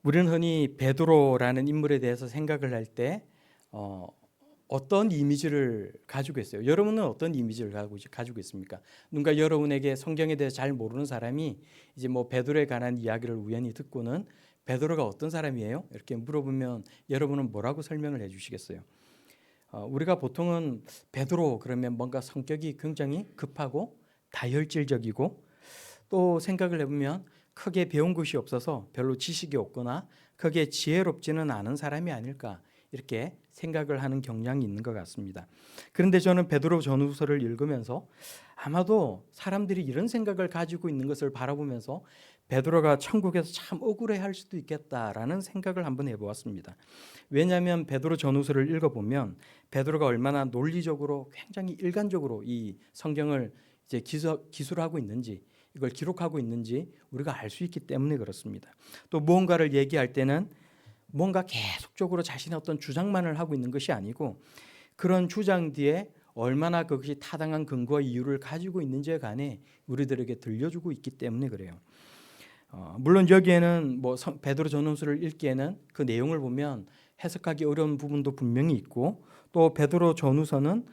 우리는 흔히 베드로라는 인물에 대해서 생각을 할 때 어떤 이미지를 가지고 있어요? 여러분은 어떤 이미지를 가지고 있습니까? 누군가 여러분에게 성경에 대해서 잘 모르는 사람이 이제 뭐 베드로에 관한 이야기를 우연히 듣고는 베드로가 어떤 사람이에요? 이렇게 물어보면 여러분은 뭐라고 설명을 해주시겠어요? 우리가 보통은 베드로 그러면 뭔가 성격이 굉장히 급하고 다혈질적이고 또 생각을 해보면 크게 배운 것이 없어서 별로 지식이 없거나 크게 지혜롭지는 않은 사람이 아닐까 이렇게 생각을 하는 경향이 있는 것 같습니다. 그런데 저는 베드로 전후서를 읽으면서 아마도 사람들이 이런 생각을 가지고 있는 것을 바라보면서 베드로가 천국에서 참 억울해할 수도 있겠다라는 생각을 한번 해보았습니다. 왜냐하면 베드로 전후서를 읽어보면 베드로가 얼마나 논리적으로 굉장히 일관적으로 이 성경을 이제 기술하고 있는지 이걸 기록하고 있는지 우리가 알 수 있기 때문에 그렇습니다. 또 무언가를 얘기할 때는 뭔가 계속적으로 자신의 어떤 주장만을 하고 있는 것이 아니고 그런 주장 뒤에 얼마나 그것이 타당한 근거와 이유를 가지고 있는지에 관해 우리들에게 들려주고 있기 때문에 그래요. 물론 여기에는 뭐 베드로 전후서를 읽기에는 그 내용을 보면 해석하기 어려운 부분도 분명히 있고 또 베드로 전후서는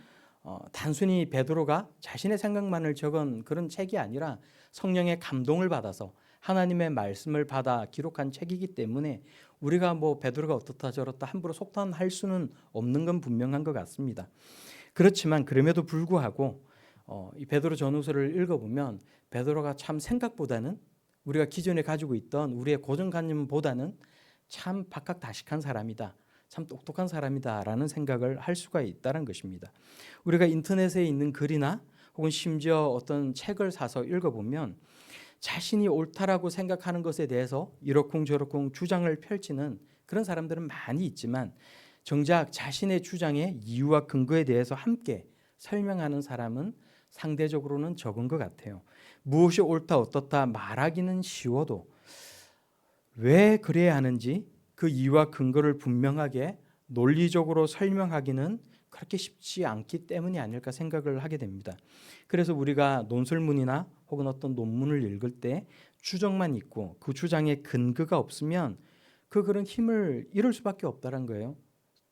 단순히 베드로가 자신의 생각만을 적은 그런 책이 아니라 성령의 감동을 받아서 하나님의 말씀을 받아 기록한 책이기 때문에 우리가 뭐 베드로가 어떻다 저렇다 함부로 속단할 수는 없는 건 분명한 것 같습니다. 그렇지만 그럼에도 불구하고 이 베드로 전후서를 읽어보면 베드로가 참 생각보다는 우리가 기존에 가지고 있던 우리의 고정관념보다는 참 박학다식한 사람이다. 참 똑똑한 사람이다라는 생각을 할 수가 있다는 것입니다. 우리가 인터넷에 있는 글이나 혹은 심지어 어떤 책을 사서 읽어보면 자신이 옳다라고 생각하는 것에 대해서 이러쿵저러쿵 주장을 펼치는 그런 사람들은 많이 있지만 정작 자신의 주장의 이유와 근거에 대해서 함께 설명하는 사람은 상대적으로는 적은 것 같아요. 무엇이 옳다 어떻다 말하기는 쉬워도 왜 그래야 하는지 그 이유와 근거를 분명하게 논리적으로 설명하기는 그렇게 쉽지 않기 때문이 아닐까 생각을 하게 됩니다. 그래서 우리가 논설문이나 혹은 어떤 논문을 읽을 때 추정만 있고 그 주장에 근거가 없으면 그 글은 힘을 잃을 수밖에 없다는 거예요.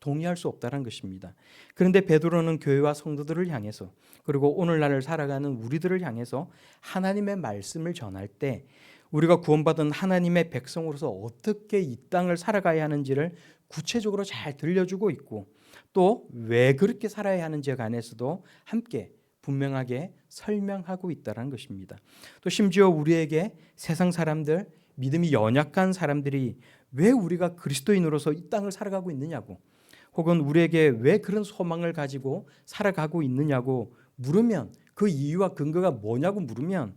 동의할 수 없다는 것입니다. 그런데 베드로는 교회와 성도들을 향해서 그리고 오늘날을 살아가는 우리들을 향해서 하나님의 말씀을 전할 때 우리가 구원받은 하나님의 백성으로서 어떻게 이 땅을 살아가야 하는지를 구체적으로 잘 들려주고 있고 또 왜 그렇게 살아야 하는지에 관해서도 함께 분명하게 설명하고 있다는 것입니다. 또 심지어 우리에게 세상 사람들, 믿음이 연약한 사람들이 왜 우리가 그리스도인으로서 이 땅을 살아가고 있느냐고 혹은 우리에게 왜 그런 소망을 가지고 살아가고 있느냐고 물으면 그 이유와 근거가 뭐냐고 물으면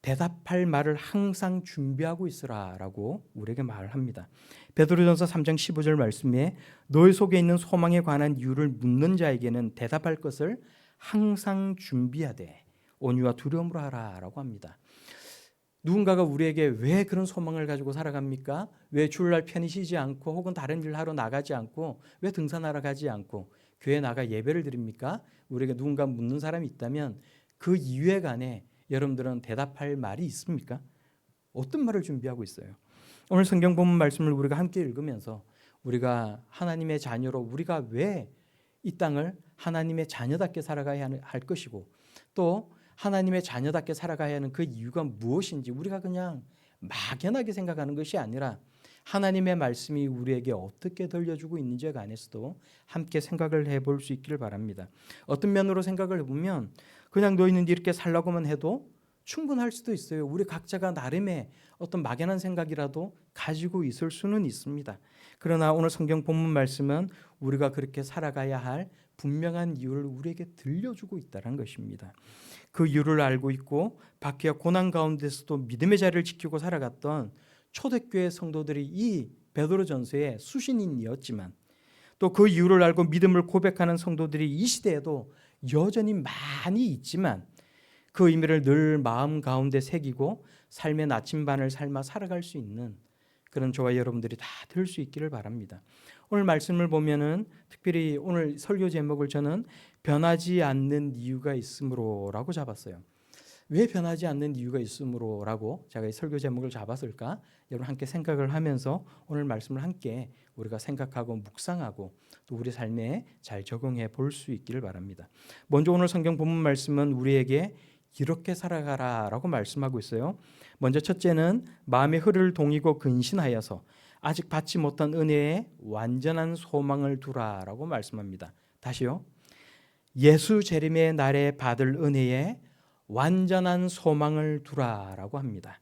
대답할 말을 항상 준비하고 있으라라고 우리에게 말합니다. 베드로전서 3장 15절 말씀에 너희 속에 있는 소망에 관한 이유를 묻는 자에게는 대답할 것을 항상 준비하되 온유와 두려움으로 하라라고 합니다. 누군가가 우리에게 왜 그런 소망을 가지고 살아갑니까? 왜 주일날 편히 쉬지 않고 혹은 다른 일 하러 나가지 않고 왜 등산하러 가지 않고 교회 나가 예배를 드립니까? 우리에게 누군가 묻는 사람이 있다면 그 이유에 관해 여러분들은 대답할 말이 있습니까? 어떤 말을 준비하고 있어요? 오늘 성경 본문 말씀을 우리가 함께 읽으면서 우리가 하나님의 자녀로 우리가 왜 이 땅을 하나님의 자녀답게 살아가야 할 것이고 또 하나님의 자녀답게 살아가야 하는 그 이유가 무엇인지 우리가 그냥 막연하게 생각하는 것이 아니라 하나님의 말씀이 우리에게 어떻게 들려주고 있는지에 관해서도 함께 생각을 해볼 수 있기를 바랍니다. 어떤 면으로 생각을 해보면 그냥 너희는 이렇게 살라고만 해도 충분할 수도 있어요. 우리 각자가 나름의 어떤 막연한 생각이라도 가지고 있을 수는 있습니다. 그러나 오늘 성경 본문 말씀은 우리가 그렇게 살아가야 할 분명한 이유를 우리에게 들려주고 있다는 것입니다. 그 이유를 알고 있고 박해와 고난 가운데서도 믿음의 자리를 지키고 살아갔던 초대교회 성도들이 이 베드로전서의 수신인이었지만 또 그 이유를 알고 믿음을 고백하는 성도들이 이 시대에도 여전히 많이 있지만 그 의미를 늘 마음 가운데 새기고 삶의 나침반을 삶아 살아갈 수 있는 그런 저와 여러분들이 다 될 수 있기를 바랍니다. 오늘 말씀을 보면은 특별히 오늘 설교 제목을 저는 변하지 않는 이유가 있으므로라고 잡았어요. 왜 변하지 않는 이유가 있으므로라고 제가 이 설교 제목을 잡았을까? 여러분 함께 생각을 하면서 오늘 말씀을 함께 우리가 생각하고 묵상하고 또 우리 삶에 잘 적용해 볼 수 있기를 바랍니다. 먼저 오늘 성경 본문 말씀은 우리에게 이렇게 살아가라라고 말씀하고 있어요. 먼저 첫째는 마음의 흐를 동이고 근신하여서 아직 받지 못한 은혜에 완전한 소망을 두라라고 말씀합니다. 다시요. 예수 재림의 날에 받을 은혜에 완전한 소망을 두라라고 합니다.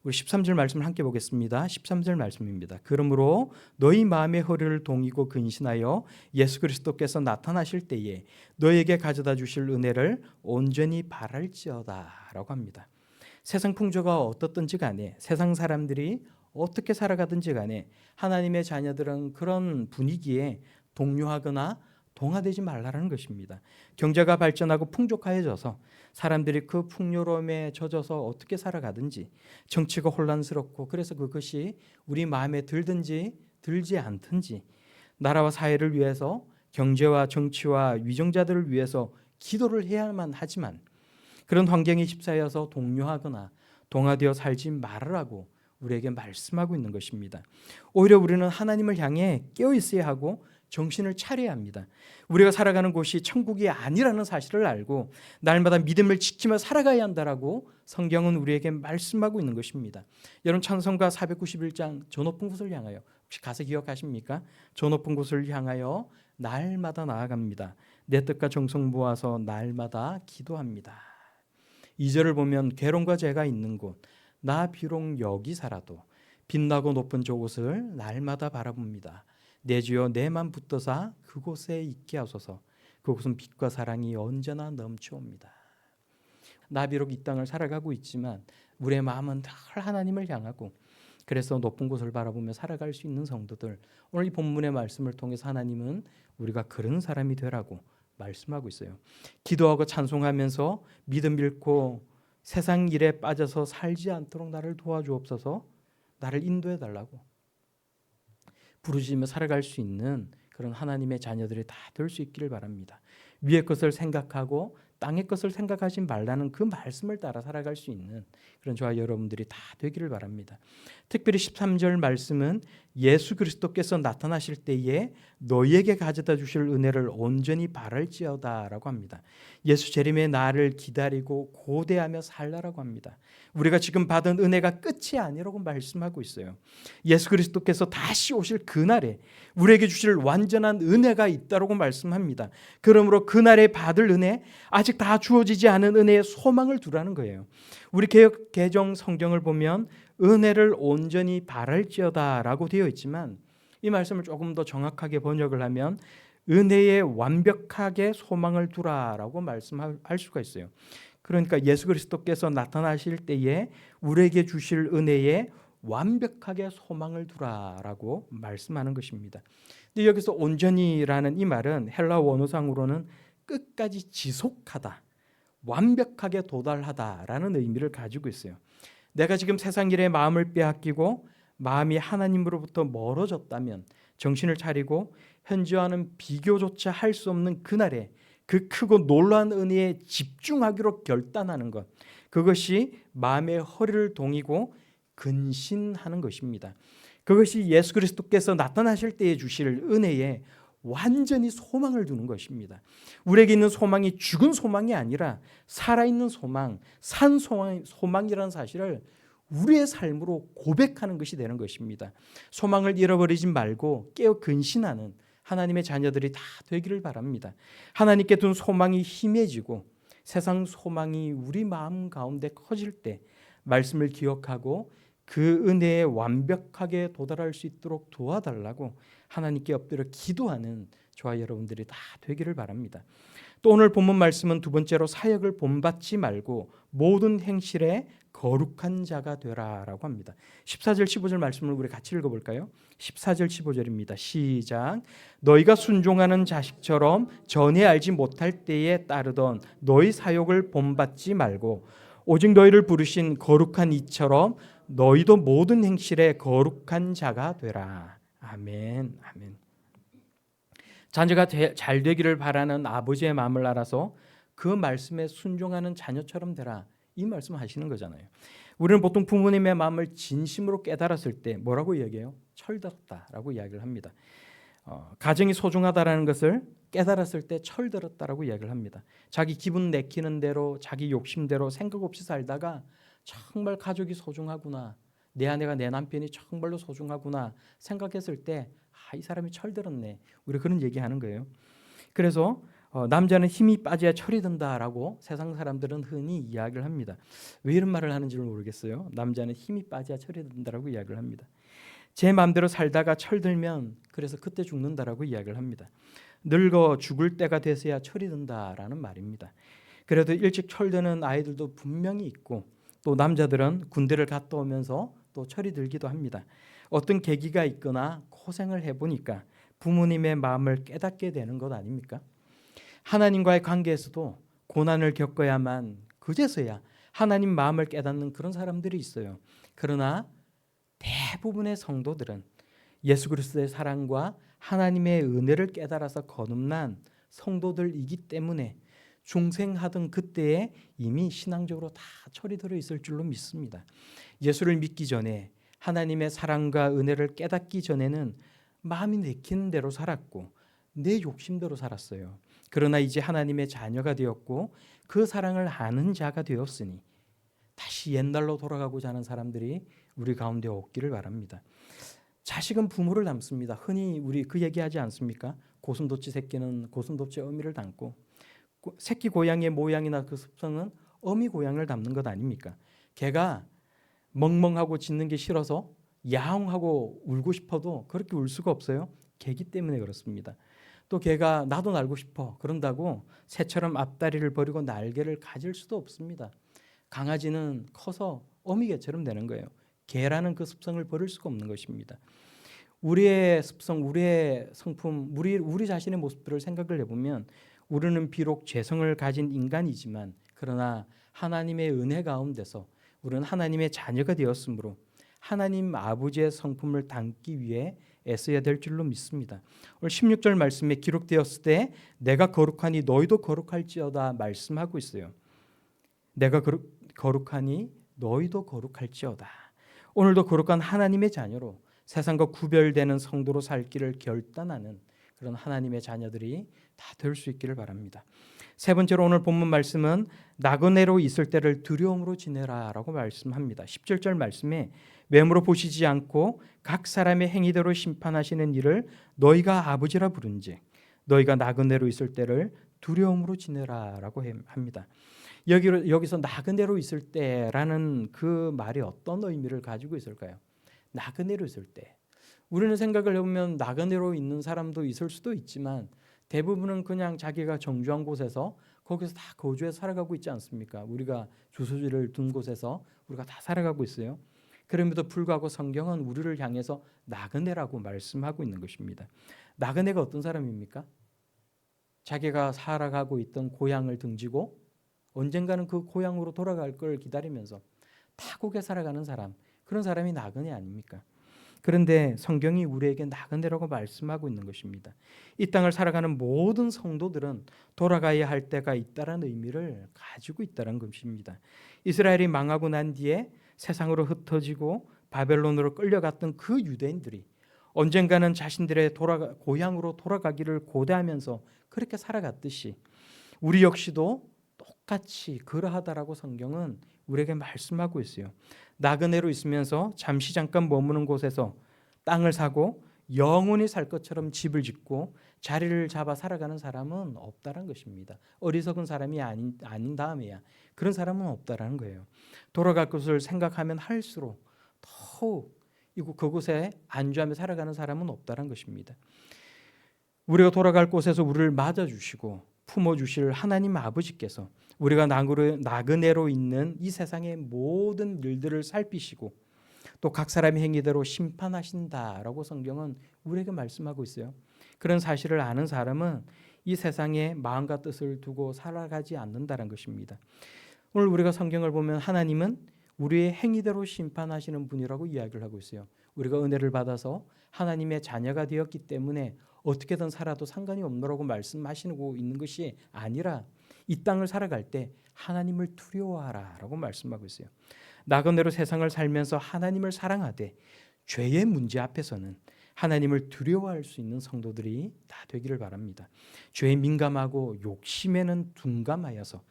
우리 13절 말씀을 함께 보겠습니다. 13절 말씀입니다. 그러므로 너희 마음의 허리를 동이고 근신하여 예수 그리스도께서 나타나실 때에 너에게 가져다 주실 은혜를 온전히 바랄지어다라고 합니다. 세상 풍조가 어떻든지 간에 세상 사람들이 어떻게 살아가든지 간에 하나님의 자녀들은 그런 분위기에 동요하거나 동화되지 말라는 것입니다. 경제가 발전하고 풍족해져서 사람들이 그 풍요로움에 젖어서 어떻게 살아가든지 정치가 혼란스럽고 그래서 그것이 우리 마음에 들든지 들지 않든지 나라와 사회를 위해서 경제와 정치와 위정자들을 위해서 기도를 해야만 하지만 그런 환경에 휩싸여서 동요하거나 동화되어 살지 말으라고 우리에게 말씀하고 있는 것입니다. 오히려 우리는 하나님을 향해 깨어 있어야 하고 정신을 차려야 합니다. 우리가 살아가는 곳이 천국이 아니라는 사실을 알고 날마다 믿음을 지키며 살아가야 한다라고 성경은 우리에게 말씀하고 있는 것입니다. 여러분 찬송가 491장 저 높은 곳을 향하여 혹시 가사 기억하십니까? 저 높은 곳을 향하여 날마다 나아갑니다. 내 뜻과 정성 모아서 날마다 기도합니다. 2절을 보면 괴로움과 죄가 있는 곳 나 비록 여기 살아도 빛나고 높은 저곳을 날마다 바라봅니다. 내 주여 내만 붙드사 그곳에 있게 하소서. 그곳은 빛과 사랑이 언제나 넘쳐옵니다. 나 비록 이 땅을 살아가고 있지만 우리의 마음은 늘 하나님을 향하고 그래서 높은 곳을 바라보며 살아갈 수 있는 성도들, 오늘 이 본문의 말씀을 통해서 하나님은 우리가 그런 사람이 되라고 말씀하고 있어요. 기도하고 찬송하면서 믿음 잃고 세상 일에 빠져서 살지 않도록 나를 도와주옵소서. 나를 인도해 달라고 부르짖으며 살아갈 수 있는 그런 하나님의 자녀들이 다 될 수 있기를 바랍니다. 위의 것을 생각하고 땅의 것을 생각하지 말라는 그 말씀을 따라 살아갈 수 있는 그런 저와 여러분들이 다 되기를 바랍니다. 특별히 13절 말씀은 예수 그리스도께서 나타나실 때에 너희에게 가져다 주실 은혜를 온전히 바랄지어다라고 합니다. 예수 재림의 날을 기다리고 고대하며 살라라고 합니다. 우리가 지금 받은 은혜가 끝이 아니라고 말씀하고 있어요. 예수 그리스도께서 다시 오실 그날에 우리에게 주실 완전한 은혜가 있다라고 말씀합니다. 그러므로 그날에 받을 은혜, 아직 다 주어지지 않은 은혜에 소망을 두라는 거예요. 우리 개역 개정 성경을 보면 은혜를 온전히 바랄지어다라고 되어 있지만 이 말씀을 조금 더 정확하게 번역을 하면 은혜에 완벽하게 소망을 두라라고 말씀할 수가 있어요. 그러니까 예수 그리스도께서 나타나실 때에 우리에게 주실 은혜에 완벽하게 소망을 두라라고 말씀하는 것입니다. 근데 여기서 온전히라는 이 말은 헬라 원어상으로는 끝까지 지속하다, 완벽하게 도달하다라는 의미를 가지고 있어요. 내가 지금 세상 일에 마음을 빼앗기고 마음이 하나님으로부터 멀어졌다면 정신을 차리고 현재와는 비교조차 할 수 없는 그날에 그 크고 놀라운 은혜에 집중하기로 결단하는 것, 그것이 마음의 허리를 동이고 근신하는 것입니다. 그것이 예수 그리스도께서 나타나실 때에 주실 은혜에 완전히 소망을 두는 것입니다. 우리에게 있는 소망이 죽은 소망이 아니라 살아있는 소망, 산 소망이라는 사실을 우리의 삶으로 고백하는 것이 되는 것입니다. 소망을 잃어버리지 말고 깨어 근신하는 하나님의 자녀들이 다 되기를 바랍니다. 하나님께 둔 소망이 희미해지고 세상 소망이 우리 마음 가운데 커질 때 말씀을 기억하고 그 은혜에 완벽하게 도달할 수 있도록 도와달라고 하나님께 엎드려 기도하는 저와 여러분들이 다 되기를 바랍니다. 또 오늘 본문 말씀은 두 번째로 사역을 본받지 말고 모든 행실에 거룩한 자가 되라라고 합니다. 14절 15절 말씀을 우리 같이 읽어볼까요? 14절 15절입니다. 시작. 너희가 순종하는 자식처럼 전에 알지 못할 때에 따르던 너희 사역을 본받지 말고 오직 너희를 부르신 거룩한 이처럼 너희도 모든 행실에 거룩한 자가 되라. 아멘. 아멘. 자녀가 잘 되기를 바라는 아버지의 마음을 알아서 그 말씀에 순종하는 자녀처럼 되라. 이 말씀하시는 거잖아요. 우리는 보통 부모님의 마음을 진심으로 깨달았을 때 뭐라고 이야기해요? 철들었다라고 이야기를 합니다. 가정이 소중하다라는 것을 깨달았을 때 철들었다라고 이야기를 합니다. 자기 기분 내키는 대로 자기 욕심대로 생각 없이 살다가 정말 가족이 소중하구나, 내 아내가 내 남편이 정말로 소중하구나 생각했을 때 이 사람이 철들었네. 우리 그런 얘기하는 거예요. 그래서 남자는 힘이 빠져야 철이 든다라고 세상 사람들은 흔히 이야기를 합니다. 왜 이런 말을 하는지를 모르겠어요. 남자는 힘이 빠져야 철이 든다라고 이야기를 합니다. 제 마음대로 살다가 철들면 그래서 그때 죽는다라고 이야기를 합니다. 늙어 죽을 때가 돼서야 철이 든다라는 말입니다. 그래도 일찍 철드는 아이들도 분명히 있고 또 남자들은 군대를 갔다 오면서 또 철이 들기도 합니다. 어떤 계기가 있거나 고생을 해보니까 부모님의 마음을 깨닫게 되는 것 아닙니까? 하나님과의 관계에서도 고난을 겪어야만 그제서야 하나님 마음을 깨닫는 그런 사람들이 있어요. 그러나 대부분의 성도들은 예수 그리스도의 사랑과 하나님의 은혜를 깨달아서 거듭난 성도들이기 때문에 중생하던 그때에 이미 신앙적으로 다 철이 들어 있을 줄로 믿습니다. 예수를 믿기 전에 하나님의 사랑과 은혜를 깨닫기 전에는 마음이 내키는 대로 살았고 내 욕심대로 살았어요. 그러나 이제 하나님의 자녀가 되었고 그 사랑을 아는 자가 되었으니 다시 옛날로 돌아가고자 하는 사람들이 우리 가운데 없기를 바랍니다. 자식은 부모를 닮습니다. 흔히 우리 그 얘기하지 않습니까? 고슴도치 새끼는 고슴도치의 어미를 닮고 새끼 고양이의 모양이나 그 습성은 어미 고양이를 닮는 것 아닙니까? 개가 멍멍하고 짖는 게 싫어서 야옹하고 울고 싶어도 그렇게 울 수가 없어요. 개기 때문에 그렇습니다. 또 개가 나도 날고 싶어 그런다고 새처럼 앞다리를 버리고 날개를 가질 수도 없습니다. 강아지는 커서 어미개처럼 되는 거예요. 개라는 그 습성을 버릴 수가 없는 것입니다. 우리의 습성, 우리의 성품, 우리 자신의 모습들을 생각을 해보면 우리는 비록 죄성을 가진 인간이지만 그러나 하나님의 은혜 가운데서 우리는 하나님의 자녀가 되었으므로 하나님 아버지의 성품을 담기 위해 애써야 될 줄로 믿습니다. 오늘 16절 말씀에 기록되었을 때 내가 거룩하니 너희도 거룩할지어다 말씀하고 있어요. 내가 거룩하니 너희도 거룩할지어다. 오늘도 거룩한 하나님의 자녀로 세상과 구별되는 성도로 살 길을 결단하는 그런 하나님의 자녀들이 다 될 수 있기를 바랍니다. 세 번째로 오늘 본문 말씀은 나그네로 있을 때를 두려움으로 지내라 라고 말씀합니다. 17절 말씀에 외모로 보시지 않고 각 사람의 행위대로 심판하시는 이를 너희가 아버지라 부른지 너희가 나그네로 있을 때를 두려움으로 지내라 라고 합니다. 여기서 나그네로 있을 때라는 그 말이 어떤 의미를 가지고 있을까요? 나그네로 있을 때 우리는 생각을 해보면 나그네로 있는 사람도 있을 수도 있지만 대부분은 그냥 자기가 정주한 곳에서 거기서 다 거주해서 살아가고 있지 않습니까? 우리가 주소지를 둔 곳에서 우리가 다 살아가고 있어요. 그럼에도 불구하고 성경은 우리를 향해서 나그네라고 말씀하고 있는 것입니다. 나그네가 어떤 사람입니까? 자기가 살아가고 있던 고향을 등지고 언젠가는 그 고향으로 돌아갈 걸 기다리면서 타국에 살아가는 사람, 그런 사람이 나그네 아닙니까? 그런데 성경이 우리에게 나그네라고 말씀하고 있는 것입니다. 이 땅을 살아가는 모든 성도들은 돌아가야 할 때가 있다는 의미를 가지고 있다는 것입니다. 이스라엘이 망하고 난 뒤에 세상으로 흩어지고 바벨론으로 끌려갔던 그 유대인들이 언젠가는 자신들의 고향으로 돌아가기를 고대하면서 그렇게 살아갔듯이 우리 역시도 똑같이 그러하다라고 성경은 우리에게 말씀하고 있어요. 나그네로 있으면서 잠시 잠깐 머무는 곳에서 땅을 사고 영원히 살 것처럼 집을 짓고 자리를 잡아 살아가는 사람은 없다는 것입니다. 어리석은 사람이 아닌 다음에야 그런 사람은 없다라는 거예요. 돌아갈 것을 생각하면 할수록 더욱 그곳에 안주하며 살아가는 사람은 없다는 것입니다. 우리가 돌아갈 곳에서 우리를 맞아주시고 품어주실 하나님 아버지께서 우리가 나그네로 있는 이 세상의 모든 일들을 살피시고 또 각 사람의 행위대로 심판하신다라고 성경은 우리에게 말씀하고 있어요. 그런 사실을 아는 사람은 이 세상에 마음과 뜻을 두고 살아가지 않는다는 것입니다. 오늘 우리가 성경을 보면 하나님은 우리의 행위대로 심판하시는 분이라고 이야기를 하고 있어요. 우리가 은혜를 받아서 하나님의 자녀가 되었기 때문에 어떻게든 살아도 상관이 없노라고 말씀하시고 있는 것이 아니라 이 땅을 살아갈 때 하나님을 두려워하라라고 말씀하고 있어요. 나그네로 세상을 살면서 하나님을 사랑하되 죄의 문제 앞에서는 하나님을 두려워할 수 있는 성도들이 다 되기를 바랍니다. 죄에 민감하고 욕심에는 둔감하여서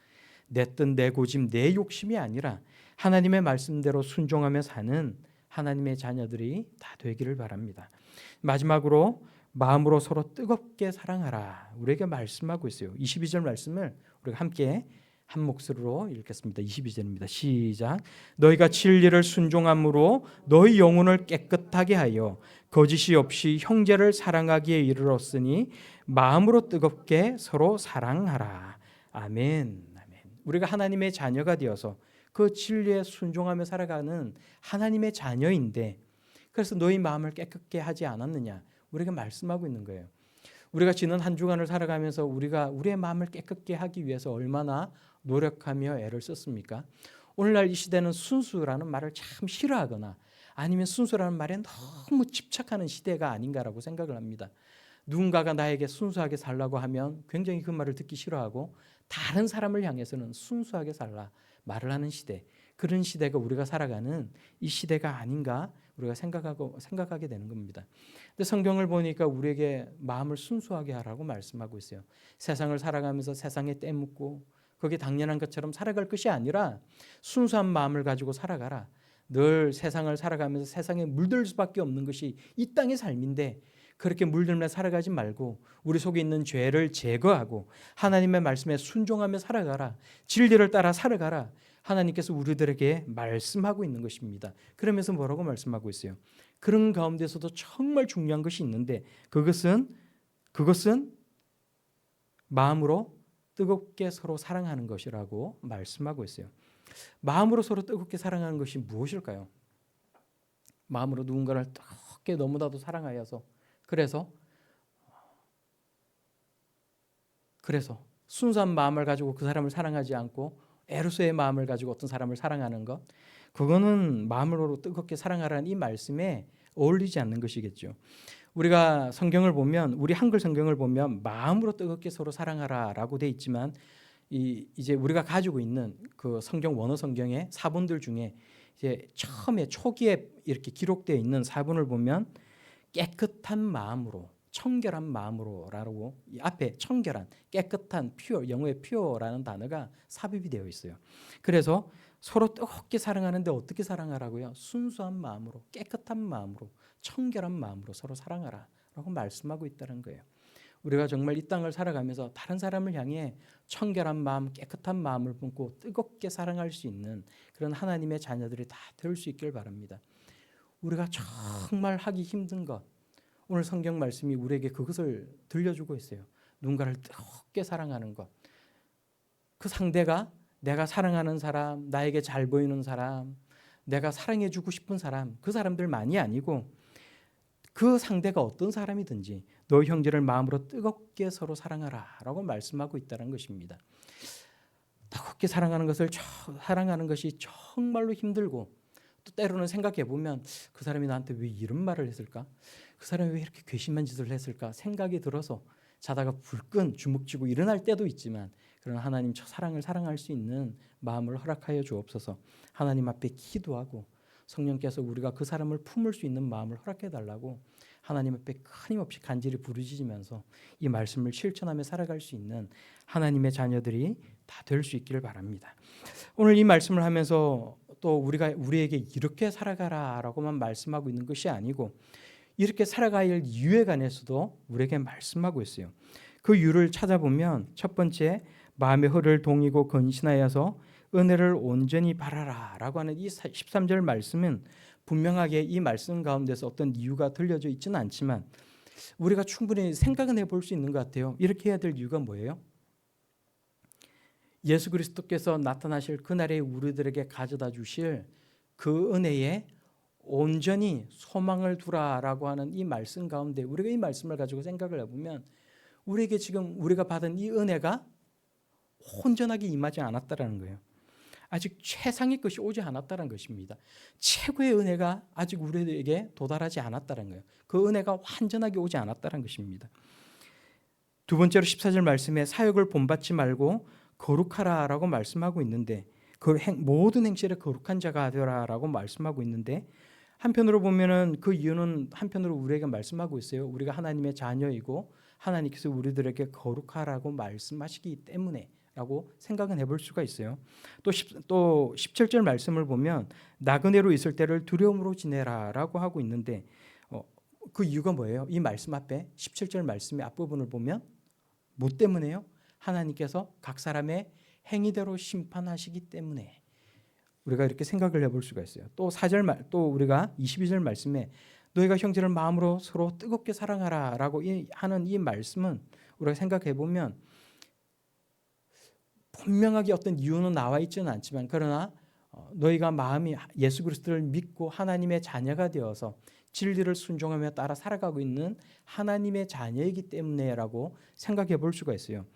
내 뜻, 내 고집, 내 욕심이 아니라 하나님의 말씀대로 순종하며 사는 하나님의 자녀들이 다 되기를 바랍니다. 마지막으로 마음으로 서로 뜨겁게 사랑하라 우리에게 말씀하고 있어요. 22절 말씀을 우리가 함께 한 목소리로 읽겠습니다. 22절입니다. 시작. 너희가 진리를 순종함으로 너희 영혼을 깨끗하게 하여 거짓이 없이 형제를 사랑하기에 이르렀으니 마음으로 뜨겁게 서로 사랑하라. 아멘. 아멘. 우리가 하나님의 자녀가 되어서 그 진리에 순종하며 살아가는 하나님의 자녀인데 그래서 너희 마음을 깨끗게 하지 않았느냐 우리가 말씀하고 있는 거예요. 우리가 지난 한 주간을 살아가면서 우리가 우리의 마음을 깨끗게 하기 위해서 얼마나 노력하며 애를 썼습니까? 오늘날 이 시대는 순수라는 말을 참 싫어하거나 아니면 순수라는 말에 너무 집착하는 시대가 아닌가라고 생각을 합니다. 누군가가 나에게 순수하게 살라고 하면 굉장히 그 말을 듣기 싫어하고 다른 사람을 향해서는 순수하게 살라 말을 하는 시대, 그런 시대가 우리가 살아가는 이 시대가 아닌가 우리가 생각하게 되는 겁니다. 근데 성경을 보니까 우리에게 마음을 순수하게 하라고 말씀하고 있어요. 세상을 살아가면서 세상에 떼묻고 그게 당연한 것처럼 살아갈 것이 아니라 순수한 마음을 가지고 살아가라. 늘 세상을 살아가면서 세상에 물들 수밖에 없는 것이 이 땅의 삶인데 그렇게 물들며 살아가지 말고 우리 속에 있는 죄를 제거하고 하나님의 말씀에 순종하며 살아가라. 진리를 따라 살아가라. 하나님께서 우리들에게 말씀하고 있는 것입니다. 그러면서 뭐라고 말씀하고 있어요? 그런 가운데서도 정말 중요한 것이 있는데 그것은 마음으로 뜨겁게 서로 사랑하는 것이라고 말씀하고 있어요. 마음으로 서로 뜨겁게 사랑하는 것이 무엇일까요? 마음으로 누군가를 뜨겁게 너무나도 사랑하여서 그래서 순수한 마음을 가지고 그 사람을 사랑하지 않고 에로스의 마음을 가지고 어떤 사람을 사랑하는 것, 그거는 마음으로 뜨겁게 사랑하라는 이 말씀에 어울리지 않는 것이겠죠. 우리가 성경을 보면 우리 한글 성경을 보면 마음으로 뜨겁게 서로 사랑하라라고 돼 있지만 이제 우리가 가지고 있는 그 성경 원어 성경의 사본들 중에 이제 처음에 초기에 이렇게 기록되어 있는 사본을 보면 깨끗한 마음으로 청결한 마음으로라고 이 앞에 청결한 깨끗한 pure 영어의 pure라는 단어가 삽입이 되어 있어요. 그래서 서로 뜨겁게 사랑하는데 어떻게 사랑하라고요? 순수한 마음으로 깨끗한 마음으로 청결한 마음으로 서로 사랑하라라고 말씀하고 있다는 거예요. 우리가 정말 이 땅을 살아가면서 다른 사람을 향해 청결한 마음, 깨끗한 마음을 품고 뜨겁게 사랑할 수 있는 그런 하나님의 자녀들이 다 될 수 있길 바랍니다. 우리가 정말 하기 힘든 것, 오늘 성경 말씀이 우리에게 그것을 들려주고 있어요. 누군가를 뜨겁게 사랑하는 것. 그 상대가 내가 사랑하는 사람, 나에게 잘 보이는 사람, 내가 사랑해주고 싶은 사람, 그 사람들만이 아니고 그 상대가 어떤 사람이든지 너희 형제를 마음으로 뜨겁게 서로 사랑하라 라고 말씀하고 있다는 것입니다. 뜨겁게 사랑하는 것이 정말로 힘들고 또 때로는 생각해 보면 그 사람이 나한테 왜 이런 말을 했을까? 그 사람이 왜 이렇게 괘씸한 짓을 했을까? 생각이 들어서 자다가 불끈 주눅쥐고 일어날 때도 있지만 그런 하나님 사랑을 사랑할 수 있는 마음을 허락하여 주옵소서. 하나님 앞에 기도하고 성령께서 우리가 그 사람을 품을 수 있는 마음을 허락해 달라고 하나님 앞에 끊임없이 간절히 부르짖으면서 이 말씀을 실천하며 살아갈 수 있는 하나님의 자녀들이 다 될 수 있기를 바랍니다. 오늘 이 말씀을 하면서 또 우리에게 이렇게 살아가라라고만 말씀하고 있는 것이 아니고 이렇게 살아가야 할 이유에 관해서도 우리에게 말씀하고 있어요. 그 이유를 찾아보면 첫 번째, 마음의 허를 동이고 건신하여서 은혜를 온전히 바라라라고 하는 이 13절 말씀은 분명하게 이 말씀 가운데서 어떤 이유가 들려져 있지는 않지만 우리가 충분히 생각은 해볼 수 있는 것 같아요. 이렇게 해야 될 이유가 뭐예요? 예수 그리스도께서 나타나실 그날에 우리들에게 가져다 주실 그 은혜에 온전히 소망을 두라라고 하는 이 말씀 가운데 우리가 이 말씀을 가지고 생각을 해보면 우리에게 지금 우리가 받은 이 은혜가 온전하게 임하지 않았다라는 거예요. 아직 최상의 것이 오지 않았다는 것입니다. 최고의 은혜가 아직 우리에게 도달하지 않았다는 거예요. 그 은혜가 완전하게 오지 않았다는 것입니다. 두 번째로 14절 말씀에 사역을 본받지 말고 거룩하라라고 말씀하고 있는데 모든 행실에 거룩한 자가 되라라고 말씀하고 있는데 한편으로 보면은 그 이유는 한편으로 우리에게 말씀하고 있어요. 우리가 하나님의 자녀이고 하나님께서 우리들에게 거룩하라고 말씀하시기 때문에라고 생각은 해볼 수가 있어요. 또 17절 말씀을 보면 나그네로 있을 때를 두려움으로 지내라라고 하고 있는데 그 이유가 뭐예요? 이 말씀 앞에 17절 말씀의 앞부분을 보면 뭐 때문에요? 하나님께서 각 사람의 행위대로 심판하시기 때문에 우리가 이렇게 생각을 해볼 수가 있어요. 또 우리가 22절 말씀에 너희가 형제를 마음으로 서로 뜨겁게 사랑하라라고 하는 이 말씀은 우리가 생각해 보면 분명하게 어떤 이유는 나와 있지는 않지만 그러나 너희가 마음이 예수 그리스도를 믿고 하나님의 자녀가 되어서 진리를 순종하며 따라 살아가고 있는 하나님의 자녀이기 때문에라고 생각해 볼 수가 있어요.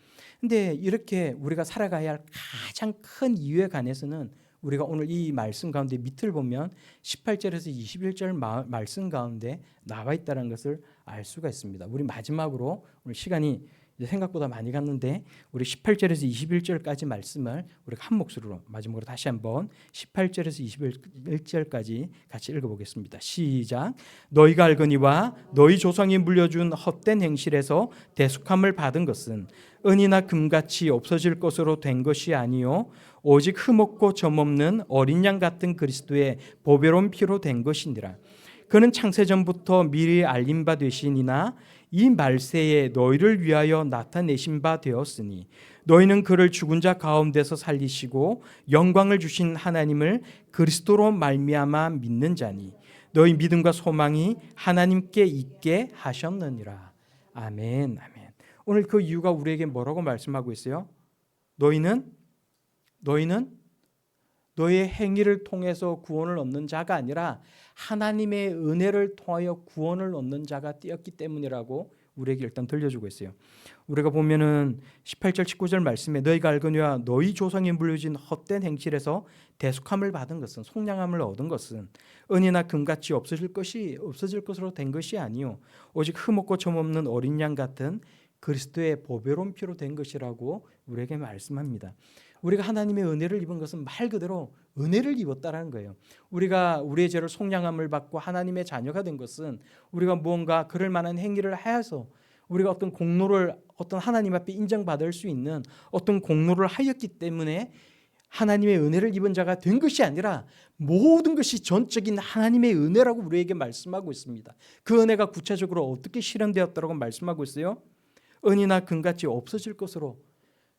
근데 이렇게 우리가 살아가야 할 가장 큰 이유에 관해서는 우리가 오늘 이 말씀 가운데 밑을 보면 18절에서 21절 말씀 가운데 나와 있다는 것을 알 수가 있습니다. 우리 마지막으로 오늘 시간이 생각보다 많이 갔는데 우리 18절에서 21절까지 말씀을 우리가 한 목소리로 마지막으로 다시 한번 18절에서 21절까지 같이 읽어보겠습니다. 시작. 너희가 알거니와 너희 조상이 물려준 헛된 행실에서 대속함을 받은 것은 은이나 금같이 없어질 것으로 된 것이 아니요 오직 흠없고 점없는 어린 양 같은 그리스도의 보배로운 피로 된 것이니라. 그는 창세전부터 미리 알림 바 되시니나 이 말세에 너희를 위하여 나타내신 바 되었으니 너희는 그를 죽은 자 가운데서 살리시고 영광을 주신 하나님을 그리스도로 말미암아 믿는 자니 너희 믿음과 소망이 하나님께 있게 하셨느니라. 아멘. 아멘. 오늘 그 이유가 우리에게 뭐라고 말씀하고 있어요? 너희는 너희의 행위를 통해서 구원을 얻는 자가 아니라 하나님의 은혜를 통하여 구원을 얻는 자가 되었기 때문이라고 우리에게 일단 들려주고 있어요. 우리가 보면은 18절 19절 말씀에 너희가 알거니와 너희 조상이 물려진 헛된 행실에서 대속함을 받은 것은 속량함을 얻은 것은 은이나 금같이 없어질 것으로 된 것이 아니요 오직 흠없고 점없는 어린 양 같은 그리스도의 보배로운 피로 된 것이라고 우리에게 말씀합니다. 우리가 하나님의 은혜를 입은 것은 말 그대로 은혜를 입었다라는 거예요. 우리가 우리의 죄를 속량함을 받고 하나님의 자녀가 된 것은 우리가 무언가 그럴 만한 행위를 하여서 우리가 어떤 하나님 앞에 인정받을 수 있는 어떤 공로를 하였기 때문에 하나님의 은혜를 입은 자가 된 것이 아니라 모든 것이 전적인 하나님의 은혜라고 우리에게 말씀하고 있습니다. 그 은혜가 구체적으로 어떻게 실현되었다고 말씀하고 있어요? 은이나 금같이 없어질 것으로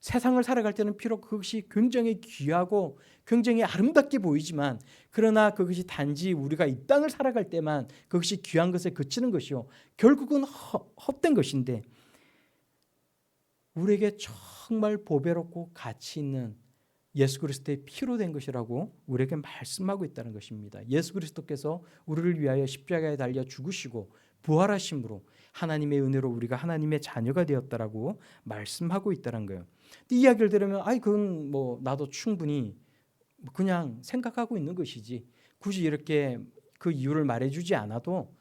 세상을 살아갈 때는 비록 그것이 굉장히 귀하고 굉장히 아름답게 보이지만 그러나 그것이 단지 우리가 이 땅을 살아갈 때만 그것이 귀한 것에 그치는 것이요 결국은 헛된 것인데 우리에게 정말 보배롭고 가치 있는 예수 그리스도의 피로 된 것이라고 우리에게 말씀하고 있다는 것입니다. 예수 그리스도께서 우리를 위하여 십자가에 달려 죽으시고 부활하심으로 하나님의 은혜로 우리가 하나님의 자녀가 되었다라고 말씀하고 있다는 거예요. 이 이야기를 들으면 그건 나도 충분히 그냥 생각하고 있는 것이지 굳이 이렇게 그 이유를 말해주지 않아도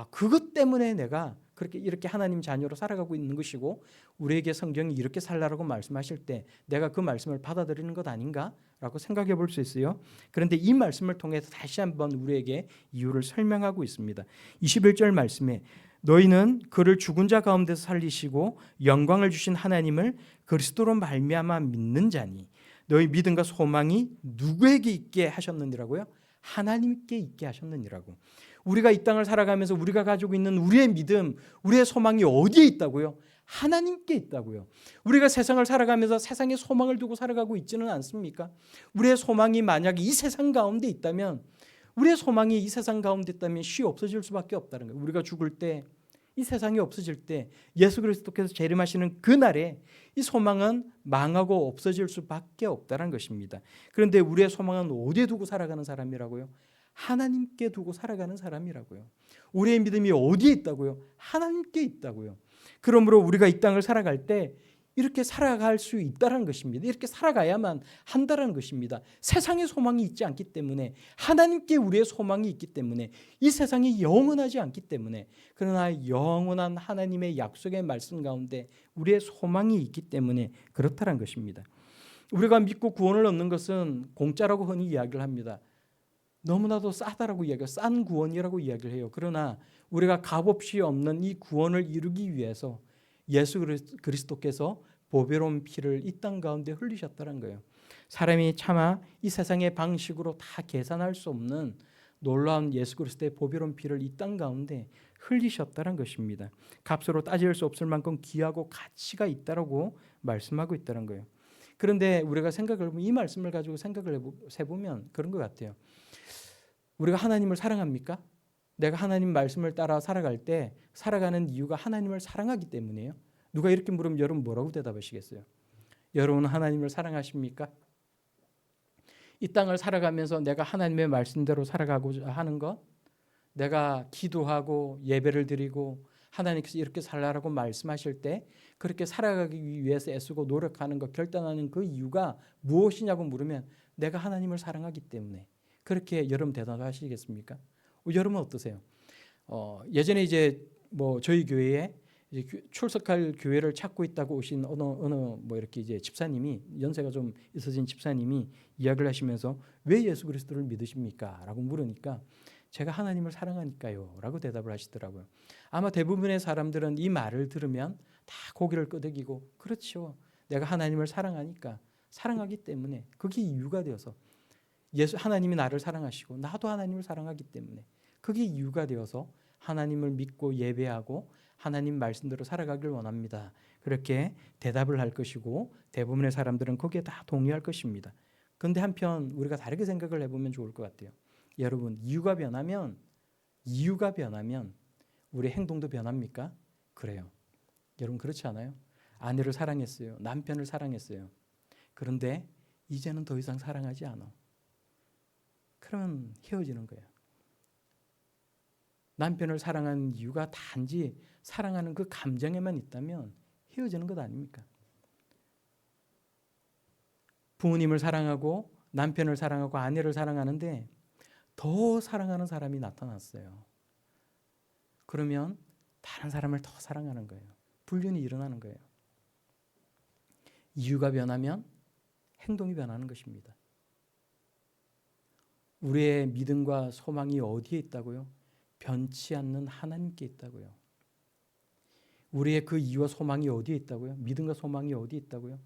그것 때문에 내가 이렇게 하나님 자녀로 살아가고 있는 것이고 우리에게 성경이 이렇게 살라라고 말씀하실 때 내가 그 말씀을 받아들이는 것 아닌가라고 생각해 볼 수 있어요. 그런데 이 말씀을 통해서 다시 한번 우리에게 이유를 설명하고 있습니다. 21절 말씀에 너희는 그를 죽은 자 가운데서 살리시고 영광을 주신 하나님을 그리스도로 말미암아 믿는 자니 너희 믿음과 소망이 누구에게 있게 하셨느니라고요? 하나님께 있게 하셨느니라고. 우리가 이 땅을 살아가면서 우리가 가지고 있는 우리의 믿음, 우리의 소망이 어디에 있다고요? 하나님께 있다고요. 우리가 세상을 살아가면서 세상에 소망을 두고 살아가고 있지는 않습니까? 우리의 소망이 만약에 이 세상 가운데 있다면 우리의 소망이 이 세상 가운데 있다면 없어질 수밖에 없다는 거예요. 우리가 죽을 때 이 세상이 없어질 때 예수 그리스도께서 재림하시는 그날에 이 소망은 망하고 없어질 수밖에 없다는 것입니다. 그런데 우리의 소망은 어디에 두고 살아가는 사람이라고요? 하나님께 두고 살아가는 사람이라고요. 우리의 믿음이 어디에 있다고요? 하나님께 있다고요. 그러므로 우리가 이 땅을 살아갈 때 이렇게 살아갈 수 있다는 것입니다. 이렇게 살아가야만 한다는 것입니다. 세상에 소망이 있지 않기 때문에 하나님께 우리의 소망이 있기 때문에 이 세상이 영원하지 않기 때문에 그러나 영원한 하나님의 약속의 말씀 가운데 우리의 소망이 있기 때문에 그렇다는 것입니다. 우리가 믿고 구원을 얻는 것은 공짜라고 흔히 이야기를 합니다. 너무나도 싸다라고 이야기해요. 싼 구원이라고 이야기를 해요. 그러나 우리가 값없이 없는 이 구원을 이루기 위해서 예수 그리스도께서 보배로운 피를 이 땅 가운데 흘리셨다는 거예요. 사람이 차마 이 세상의 방식으로 다 계산할 수 없는 놀라운 예수 그리스도의 보배로운 피를 이 땅 가운데 흘리셨다는 것입니다. 값으로 따질 수 없을 만큼 귀하고 가치가 있다라고 말씀하고 있다는 거예요. 그런데 우리가 생각을 해보면 이 말씀을 가지고 생각을 해보면 그런 것 같아요. 우리가 하나님을 사랑합니까? 내가 하나님 말씀을 따라 살아갈 때 살아가는 이유가 하나님을 사랑하기 때문이에요. 누가 이렇게 물으면 여러분 뭐라고 대답하시겠어요? 여러분은 하나님을 사랑하십니까? 이 땅을 살아가면서 내가 하나님의 말씀대로 살아가고자 하는 것, 내가 기도하고 예배를 드리고 하나님께서 이렇게 살라라고 말씀하실 때 그렇게 살아가기 위해서 애쓰고 노력하는 것, 결단하는 그 이유가 무엇이냐고 물으면 내가 하나님을 사랑하기 때문에. 그렇게 여러분 대답하시겠습니까? 여러분 어떠세요? 예전에 이제 뭐 저희 교회에 이제 출석할 교회를 찾고 있다고 오신 어느 뭐 이렇게 이제 집사님이, 연세가 좀 있으신 집사님이 이야기를 하시면서 왜 예수 그리스도를 믿으십니까?라고 물으니까 제가 하나님을 사랑하니까요라고 대답을 하시더라고요. 아마 대부분의 사람들은 이 말을 들으면 다 고개를 끄덕이고 그렇죠. 내가 하나님을 사랑하니까, 사랑하기 때문에, 그게 이유가 되어서 하나님이 나를 사랑하시고 나도 하나님을 사랑하기 때문에 그게 이유가 되어서 하나님을 믿고 예배하고 하나님 말씀대로 살아가길 원합니다. 그렇게 대답을 할 것이고 대부분의 사람들은 거기에 다 동의할 것입니다. 그런데 한편 우리가 다르게 생각을 해보면 좋을 것 같아요. 여러분, 이유가 변하면 우리 행동도 변합니까? 그래요. 여러분 그렇지 않아요? 아내를 사랑했어요. 남편을 사랑했어요. 그런데 이제는 더 이상 사랑하지 않아. 그러면 헤어지는 거예요. 남편을 사랑하는 이유가 단지 사랑하는 그 감정에만 있다면 헤어지는 것 아닙니까? 부모님을 사랑하고 남편을 사랑하고 아내를 사랑하는데 더 사랑하는 사람이 나타났어요. 그러면 다른 사람을 더 사랑하는 거예요. 불륜이 일어나는 거예요. 이유가 변하면 행동이 변하는 것입니다. 우리의 믿음과 소망이 어디에 있다고요? 변치 않는 하나님께 있다고요. 우리의 그 이유와 소망이 어디에 있다고요? 믿음과 소망이 어디에 있다고요?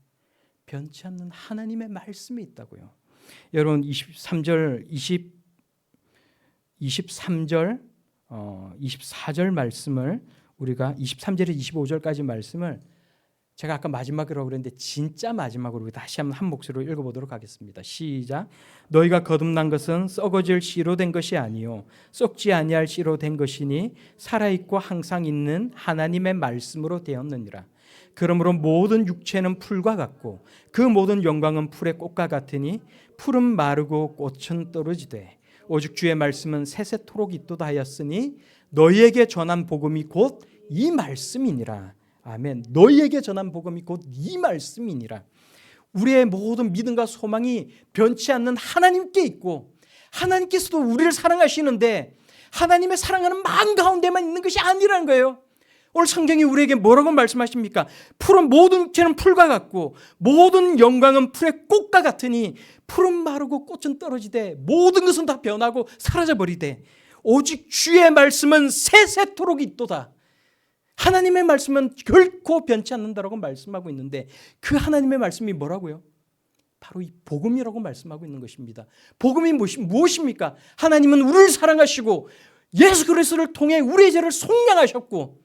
변치 않는 하나님의 말씀에 있다고요. 여러분 23절 24절 말씀을 우리가 23절에서 25절까지 말씀을 제가 아까 마지막이라고 그랬는데 진짜 마지막으로 다시 한번 한 목소리로 읽어보도록 하겠습니다. 시작. 너희가 거듭난 것은 썩어질 씨로 된 것이 아니요 썩지 아니할 씨로 된 것이니 살아있고 항상 있는 하나님의 말씀으로 되었느니라. 그러므로 모든 육체는 풀과 같고 그 모든 영광은 풀의 꽃과 같으니 풀은 마르고 꽃은 떨어지되 오직 주의 말씀은 세세토록 있도다 하였으니 너희에게 전한 복음이 곧 이 말씀이니라. 아멘. 너희에게 전한 복음이 곧 이 말씀이니라. 우리의 모든 믿음과 소망이 변치 않는 하나님께 있고 하나님께서도 우리를 사랑하시는데 하나님의 사랑하는 마음 가운데만 있는 것이 아니라는 거예요. 오늘 성경이 우리에게 뭐라고 말씀하십니까? 풀은 모든 육체는 풀과 같고 모든 영광은 풀의 꽃과 같으니 풀은 마르고 꽃은 떨어지되 모든 것은 다 변하고 사라져버리되 오직 주의 말씀은 세세토록 있도다. 하나님의 말씀은 결코 변치 않는다라고 말씀하고 있는데 그 하나님의 말씀이 뭐라고요? 바로 이 복음이라고 말씀하고 있는 것입니다. 복음이 무엇입니까? 하나님은 우리를 사랑하시고 예수 그리스도를 통해 우리의 죄를 속량하셨고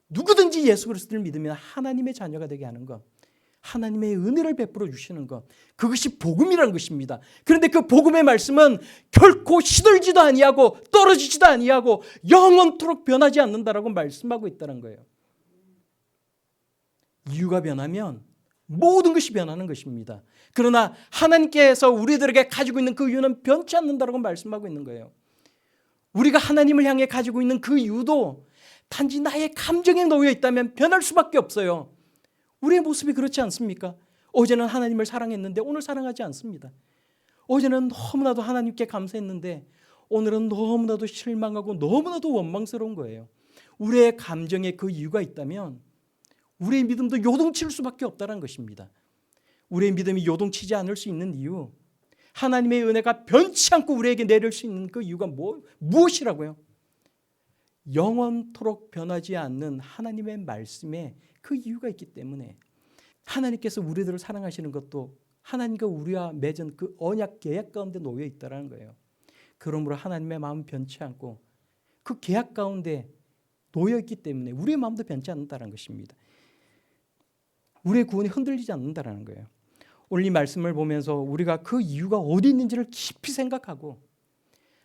누구든지 예수 그리스도를 믿으면 하나님의 자녀가 되게 하는 것, 하나님의 은혜를 베풀어 주시는 것, 그것이 복음이라는 것입니다. 그런데 그 복음의 말씀은 결코 시들지도 아니하고 떨어지지도 아니하고 영원토록 변하지 않는다라고 말씀하고 있다는 거예요. 이유가 변하면 모든 것이 변하는 것입니다. 그러나 하나님께서 우리들에게 가지고 있는 그 이유는 변치 않는다라고 말씀하고 있는 거예요. 우리가 하나님을 향해 가지고 있는 그 이유도 단지 나의 감정에 놓여 있다면 변할 수밖에 없어요. 우리의 모습이 그렇지 않습니까? 어제는 하나님을 사랑했는데 오늘 사랑하지 않습니다. 어제는 너무나도 하나님께 감사했는데 오늘은 너무나도 실망하고 너무나도 원망스러운 거예요. 우리의 감정에 그 이유가 있다면 우리의 믿음도 요동칠 수밖에 없다는 것입니다. 우리의 믿음이 요동치지 않을 수 있는 이유, 하나님의 은혜가 변치 않고 우리에게 내릴 수 있는 그 이유가 무엇이라고요? 영원토록 변하지 않는 하나님의 말씀에 그 이유가 있기 때문에, 하나님께서 우리들을 사랑하시는 것도 하나님과 우리와 맺은 그 언약 계약 가운데 놓여 있다는 거예요. 그러므로 하나님의 마음은 변치 않고 그 계약 가운데 놓여 있기 때문에 우리의 마음도 변치 않는다는 것입니다. 우리의 구원이 흔들리지 않는다는 거예요. 오늘 이 말씀을 보면서 우리가 그 이유가 어디 있는지를 깊이 생각하고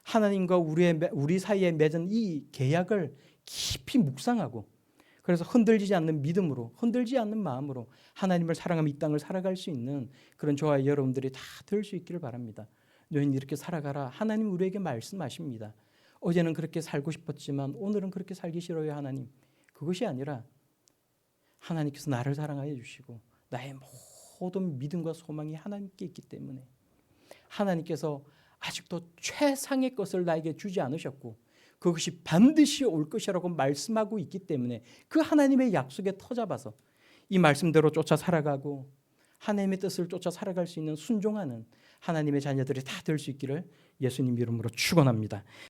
하나님과 우리 사이에 맺은 이 계약을 깊이 묵상하고, 그래서 흔들리지 않는 믿음으로, 흔들리지 않는 마음으로 하나님을 사랑하며 이 땅을 살아갈 수 있는 그런 저와 여러분들이 다 될 수 있기를 바랍니다. 너희는 이렇게 살아가라. 하나님 우리에게 말씀하십니다. 어제는 그렇게 살고 싶었지만 오늘은 그렇게 살기 싫어요, 하나님. 그것이 아니라 하나님께서 나를 사랑하여 주시고 나의 모든 믿음과 소망이 하나님께 있기 때문에, 하나님께서 아직도 최상의 것을 나에게 주지 않으셨고 그것이 반드시 올 것이라고 말씀하고 있기 때문에 그 하나님의 약속에 터잡아서 이 말씀대로 쫓아 살아가고 하나님의 뜻을 쫓아 살아갈 수 있는 순종하는 하나님의 자녀들이 다 될 수 있기를 예수님 이름으로 축원합니다.